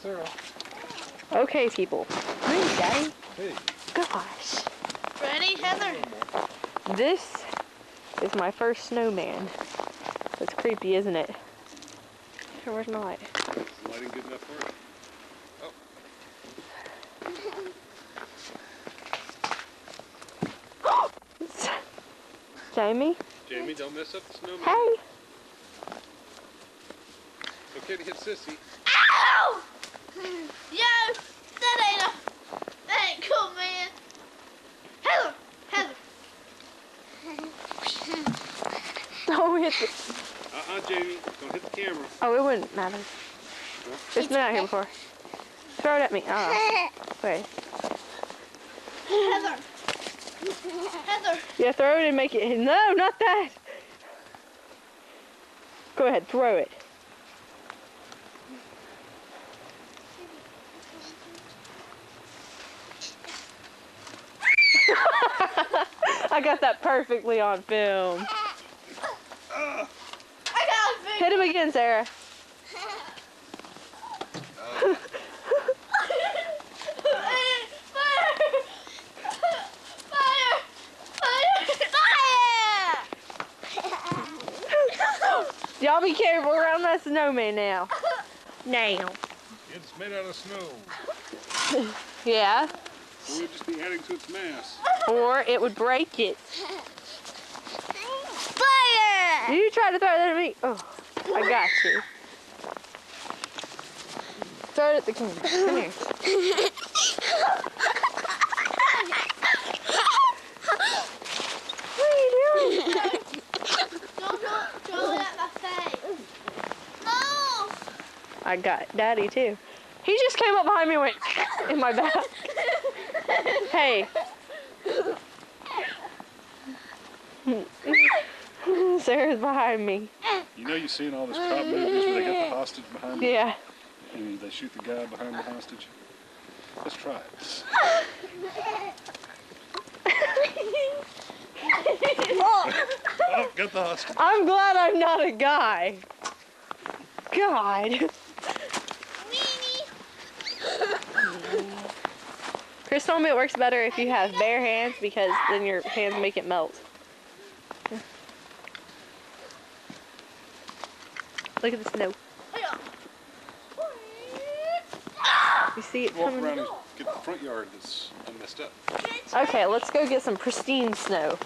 Sarah. Okay, people. Hey, Daddy. Hey. Gosh. Ready, Heather? This is my first snowman. That's creepy, isn't it? Where's my light? Is the lighting good enough for it? Oh. Jamie? Jamie, don't mess up the snowman. Hey. It's okay to hit Sissy. Ow! Yo! That ain't cool, man. Heather! Heather! Don't hit the... Jamie. Don't hit the camera. Oh, it wouldn't matter. It's been out here before. Throw it at me. Oh. Wait. Heather! Heather! Yeah, throw it and make it... No, not that! Go ahead, throw it. I got that perfectly on film. I got a Hit him again, Sarah. Y'all be careful around that snowman now. Now. It's made out of snow. Yeah. So we'd just be adding to its mass. Or it would break it. Fire! You try to throw that at me. Oh, I got you. Throw it at the camera. Come here. What are you doing? Don't throw it at my face. No! I got Daddy too. He just came up behind me and went in my back. Hey. Sarah's behind me. You know you've seen all those cop movies where they got the hostage behind them? Yeah. And they shoot the guy behind the hostage? Let's try it. Oh, got the hostage. I'm glad I'm not a guy. God. Chris told me it works better if you have bare hands because then your hands make it melt. Look at the snow. You see it Walk coming? around and get the front yard that's messed up. Okay, let's go get some pristine snow.